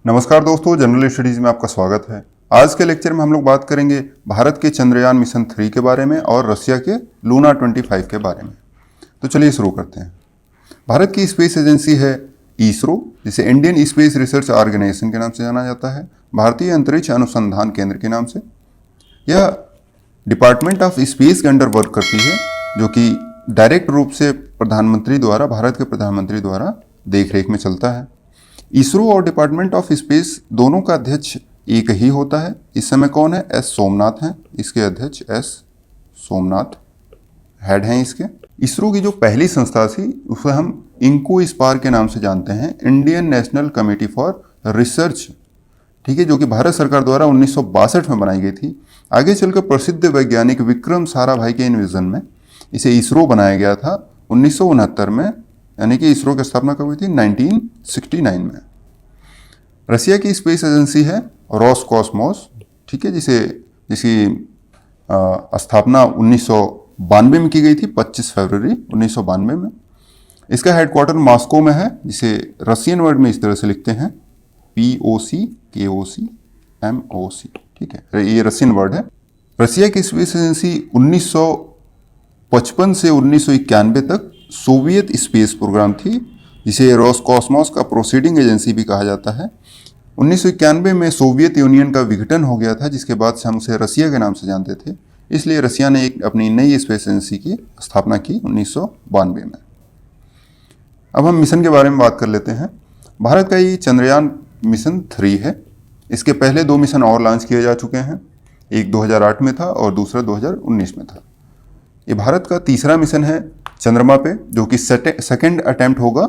नमस्कार दोस्तों, general studies में आपका स्वागत है। आज के लेक्चर में हम लोग बात करेंगे भारत के चंद्रयान मिशन 3 के बारे में और रशिया के लूना 25 के बारे में। तो चलिए शुरू करते हैं। भारत की स्पेस एजेंसी है इसरो, जिसे इंडियन स्पेस रिसर्च ऑर्गेनाइजेशन के नाम से जाना जाता है, भारतीय अंतरिक्ष अनुसंधान केंद्र के नाम से। यह डिपार्टमेंट ऑफ स्पेस के अंडर वर्क करती है, जो कि डायरेक्ट रूप से भारत के प्रधानमंत्री द्वारा देखरेख में चलता है। इसरो और डिपार्टमेंट ऑफ स्पेस दोनों का अध्यक्ष एक ही होता है। इस समय कौन है? एस सोमनाथ हैं इसके अध्यक्ष। एस सोमनाथ हेड हैं इसके। इसरो की जो पहली संस्था थी उसे हम इंको स्पार के नाम से जानते हैं, Indian national committee for research, ठीक है, जो कि भारत सरकार द्वारा 1962 में बनाई गई थी। आगे चलकर प्रसिद्ध वैज्ञानिक विक्रम साराभाई के इन्विजन में इसे इसरो बनाया गया था 1969 में, यानी कि इसरो की स्थापना कब हुई थी? 1969 में। रशिया की स्पेस एजेंसी है रोसकॉस्मोस, ठीक है, जिसकी स्थापना 1992 में की गई थी, 25 फरवरी 1992 में। इसका हेडक्वार्टर मॉस्को में है, जिसे रशियन वर्ड में इस तरह से लिखते हैं POC KOC MOC, ठीक है, ये रशियन वर्ड है। रशिया की स्पेस एजेंसी 1955 से 1991 तक सोवियत स्पेस प्रोग्राम थी, जिसे रोसकॉस्मोस का प्रोसीडिंग एजेंसी भी कहा जाता है। 1991 में सोवियत यूनियन का विघटन हो गया था, जिसके बाद से हम उसे रसिया के नाम से जानते थे। इसलिए रसिया ने अपनी नई स्पेस एजेंसी की स्थापना की 1992 में। अब हम मिशन के बारे में बात कर लेते हैं। भारत का ये चंद्रयान मिशन 3 है। इसके पहले 2 मिशन और लॉन्च किए जा चुके हैं, एक 2008 में था और दूसरा 2019 में था। ये भारत का तीसरा मिशन है चंद्रमा पे, जो कि सेकेंड अटेम्प्ट होगा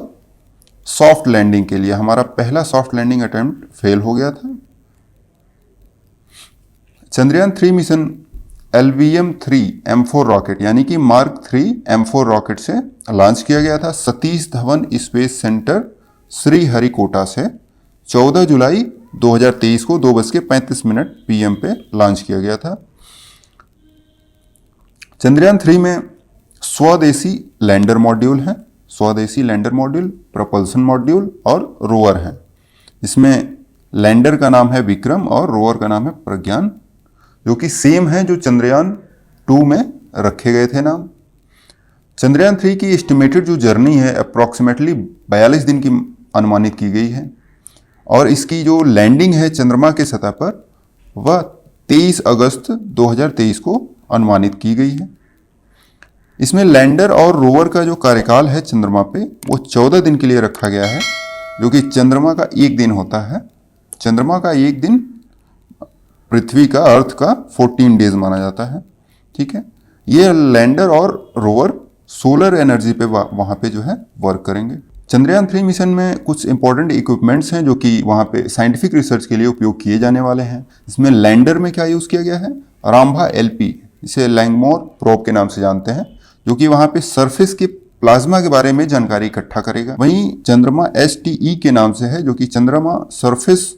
सॉफ्ट लैंडिंग के लिए। हमारा पहला सॉफ्ट लैंडिंग अटेम्प्ट फेल हो गया था। Chandrayaan 3 mission LVM-3 M4 rocket, यानी कि मार्क 3 M4 रॉकेट से लॉन्च किया गया था सतीश धवन स्पेस सेंटर श्रीहरिकोटा से 14 जुलाई 2023 को 2:35 PM पे लॉन्च किया गया था। चंद्रयान 3 में स्वदेशी लैंडर मॉड्यूल है, स्वदेशी लैंडर मॉड्यूल, प्रपल्सन मॉड्यूल और रोवर है। इसमें लैंडर का नाम है विक्रम और रोवर का नाम है प्रज्ञान, जो कि सेम है जो चंद्रयान 2 में रखे गए थे नाम। चंद्रयान 3 की एस्टिमेटेड जो जर्नी है अप्रॉक्सीमेटली 42 दिन की अनुमानित की गई है, और इसकी जो लैंडिंग है चंद्रमा के सतह पर वह 23 अगस्त 2023 को अनुमानित की गई है। इसमें लैंडर और रोवर का जो कार्यकाल है चंद्रमा पे वो 14 दिन के लिए रखा गया है, जो कि चंद्रमा का एक दिन होता है। चंद्रमा का एक दिन पृथ्वी का, अर्थ का 14 डेज माना जाता है, ठीक है। ये लैंडर और रोवर सोलर एनर्जी पे वहाँ पे जो है वर्क करेंगे। चंद्रयान 3 मिशन में कुछ इंपॉर्टेंट इक्विपमेंट्स हैं जो कि वहाँ पे साइंटिफिक रिसर्च के लिए उपयोग किए जाने वाले हैं। इसमें लैंडर में क्या यूज़ किया गया है? राम्भा LP, इसे लैंगमोर प्रोब के नाम से जानते हैं, जो कि वहाँ पे सरफेस के प्लाज्मा के बारे में जानकारी इकट्ठा करेगा। वहीं चंद्रमा STE के नाम से है, जो कि चंद्रमा सरफेस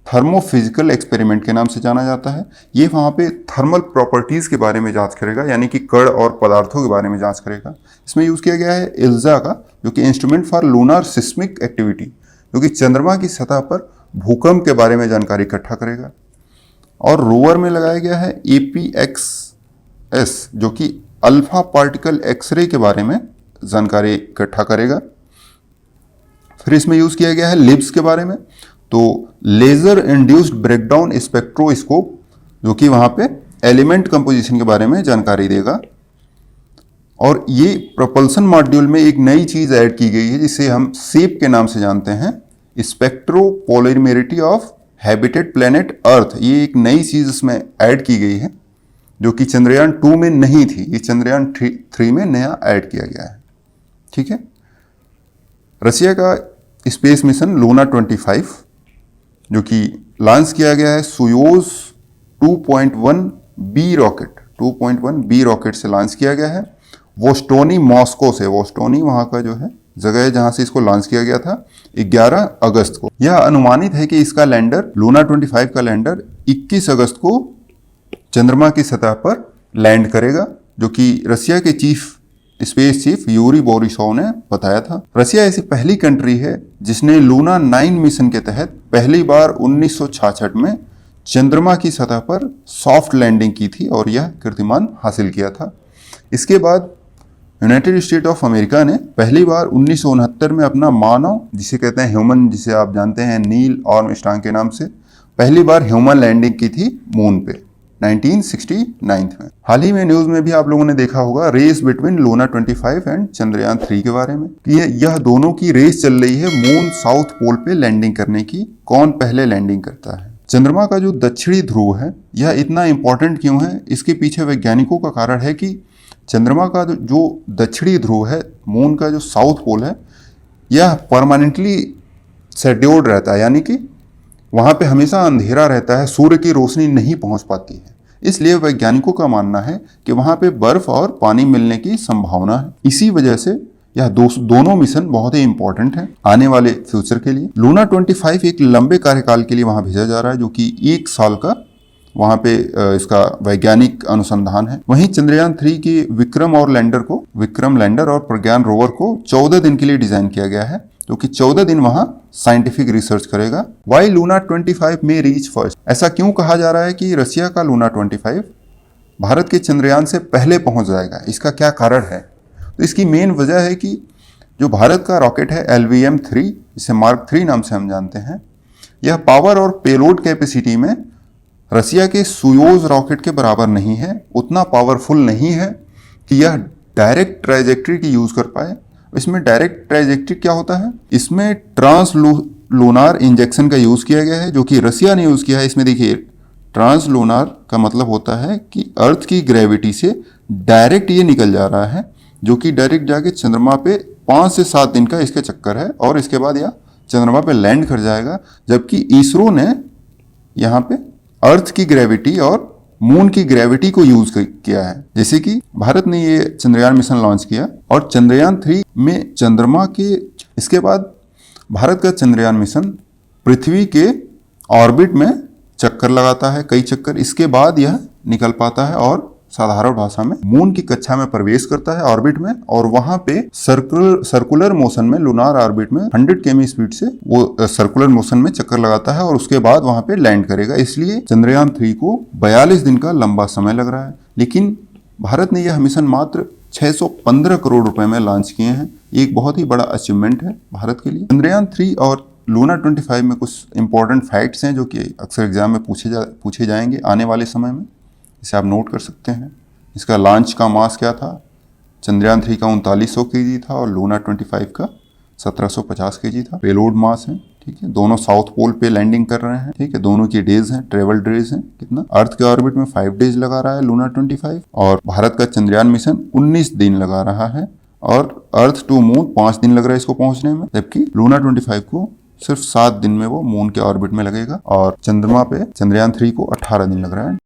थर्मोफिजिकल एक्सपेरिमेंट के नाम से जाना जाता है। ये वहाँ पे थर्मल प्रॉपर्टीज़ के बारे में जांच करेगा, यानी कि कण और पदार्थों के बारे में जांच करेगा। इसमें यूज़ किया गया है इल्जा का, जो कि instrument for lunar seismic activity, जो कि चंद्रमा की सतह पर भूकंप के बारे में जानकारी इकट्ठा करेगा। और रोवर में लगाया गया है APXS, जो कि अल्फा पार्टिकल एक्सरे के बारे में जानकारी इकट्ठा करेगा। फिर इसमें यूज़ किया गया है लिब्स के बारे में, तो लेजर इंड्यूस्ड ब्रेकडाउन स्पेक्ट्रोस्कोप, जो कि वहाँ पे एलिमेंट कंपोजिशन के बारे में जानकारी देगा। और ये प्रपल्सन मॉड्यूल में एक नई चीज़ ऐड की गई है, जिसे हम सेप के नाम से जानते हैं, स्पेक्ट्रोपोलिमेरिटी ऑफ हैबिटेट प्लैनेट अर्थ। ये एक नई चीज़ इसमें ऐड की गई है, जो कि चंद्रयान 2 में नहीं थी। ये चंद्रयान 3 में नया ऐड किया गया है, ठीक है। रशिया का स्पेस मिशन लूना 25, जो कि लॉन्च किया गया है सोयूज 2.1B रॉकेट से लॉन्च किया गया है। वोस्टोनी मॉस्को से, वोस्टोनी वहाँ का जो है जगह है जहाँ से इसको लॉन्च किया गया था 11 अगस्त को। यह अनुमानित है कि इसका लैंडर, लूना 25 का लैंडर 21 अगस्त को चंद्रमा की सतह पर लैंड करेगा, जो कि रशिया के chief space chief Yuri Borisov ने बताया था। रसिया ऐसी पहली कंट्री है जिसने लूना 9 मिशन के तहत पहली बार 1966 में चंद्रमा की सतह पर सॉफ्ट लैंडिंग की थी और यह कीर्तिमान हासिल किया था। इसके बाद यूनाइटेड स्टेट ऑफ अमेरिका ने पहली बार 1969 में अपना मानव, जिसे कहते हैं ह्यूमन, जिसे आप जानते हैं नील आर्मस्ट्रांग के नाम से, पहली बार ह्यूमन लैंडिंग की थी मून पे 1969 में। हाल ही में न्यूज में भी आप लोगों ने देखा होगा race between Luna 25 and Chandrayaan 3 के बारे में कि यह दोनों की रेस चल रही है मून साउथ पोल पे लैंडिंग करने की, कौन पहले लैंडिंग करता है। चंद्रमा का जो दक्षिणी ध्रुव है यह इतना इंपॉर्टेंट क्यों है, इसके पीछे वैज्ञानिकों का कारण है कि चंद्रमा का जो दक्षिणी ध्रुव है, मून का जो साउथ पोल है, यह परमानेंटली शेड्यूल्ड रहता है, यानी कि वहाँ पे हमेशा अंधेरा रहता है, सूर्य की रोशनी नहीं पहुँच पाती है। इसलिए वैज्ञानिकों का मानना है कि वहाँ पे बर्फ और पानी मिलने की संभावना है। इसी वजह से यह दोनों मिशन बहुत ही इंपॉर्टेंट है आने वाले फ्यूचर के लिए। लूना 25 एक लंबे कार्यकाल के लिए वहाँ भेजा जा रहा है, जो कि 1 साल का वहाँ पे इसका वैज्ञानिक अनुसंधान है। वहीं चंद्रयान 3 के विक्रम लैंडर और प्रज्ञान रोवर को 14 दिन के लिए डिजाइन किया गया है, जो कि 14 दिन वहाँ साइंटिफिक रिसर्च करेगा। वाई लूना 25 में रीच फर्स्ट, ऐसा क्यों कहा जा रहा है कि रशिया का लूना 25 भारत के चंद्रयान से पहले पहुंच जाएगा, इसका क्या कारण है? तो इसकी मेन वजह है कि जो भारत का रॉकेट है LVM-3, जिसे मार्क 3 नाम से हम जानते हैं, यह पावर और पेलोड कैपेसिटी में रसिया के सुयोज रॉकेट के बराबर नहीं है, उतना पावरफुल नहीं है कि यह डायरेक्ट ट्राइजेक्ट्री की यूज कर पाए। इसमें डायरेक्ट ट्राइजेक्ट्री क्या होता है? इसमें ट्रांसलूनार इंजेक्शन का यूज किया गया है, जो कि रसिया ने यूज किया है। इसमें देखिए, ट्रांसलूनार का मतलब होता है कि अर्थ की ग्रेविटी से डायरेक्ट ये निकल जा रहा है, जो कि डायरेक्ट जाके चंद्रमा पे 5 से 7 दिन का इसका चक्कर है और इसके बाद यह चंद्रमा पे लैंड कर जाएगा। जबकि इसरो ने यहाँ पे अर्थ की ग्रेविटी और मून की ग्रेविटी को यूज किया है। जैसे कि भारत ने ये चंद्रयान मिशन लॉन्च किया और चंद्रयान 3 में चंद्रमा के, इसके बाद भारत का चंद्रयान मिशन पृथ्वी के ऑर्बिट में चक्कर लगाता है, कई चक्कर, इसके बाद यह निकल पाता है और साधारण भाषा में मून की कक्षा में प्रवेश करता है ऑर्बिट में, और वहां पे सर्कुलर मोशन में, लूनार ऑर्बिट में 100 किमी स्पीड से वो सर्कुलर मोशन में चक्कर लगाता है और उसके बाद वहां पे लैंड करेगा। इसलिए चंद्रयान 3 को 42 दिन का लंबा समय लग रहा है। लेकिन भारत ने यह मिशन मात्र 615 करोड़ रुपए में लॉन्च किए हैं। एक बहुत ही बड़ा अचीवमेंट है भारत के लिए। चंद्रयान 3 और लूना 25 में कुछ इंपॉर्टेंट फैक्ट्स हैं जो कि अक्सर एग्जाम में पूछे जाएंगे आने वाले समय में, इसे आप नोट कर सकते हैं। इसका लॉन्च का मास क्या था? चंद्रयान 3 का 3900 kg था और लूना 25 का 1750 kg था। पेलोड मास है, ठीक है। दोनों साउथ पोल पे लैंडिंग कर रहे हैं, ठीक है। दोनों की डेज हैं, ट्रेवल डेज हैं कितना? अर्थ के ऑर्बिट में 5 डेज लगा रहा है लूना 25 और भारत का चंद्रयान मिशन 19 दिन लगा रहा है और अर्थ टू मून 5 दिन लग रहा है इसको पहुंचने में, जबकि लूना 25 को सिर्फ 7 दिन में वो मून के ऑर्बिट में लगेगा और चंद्रमा पे चंद्रयान 3 को 18 दिन लग रहा है।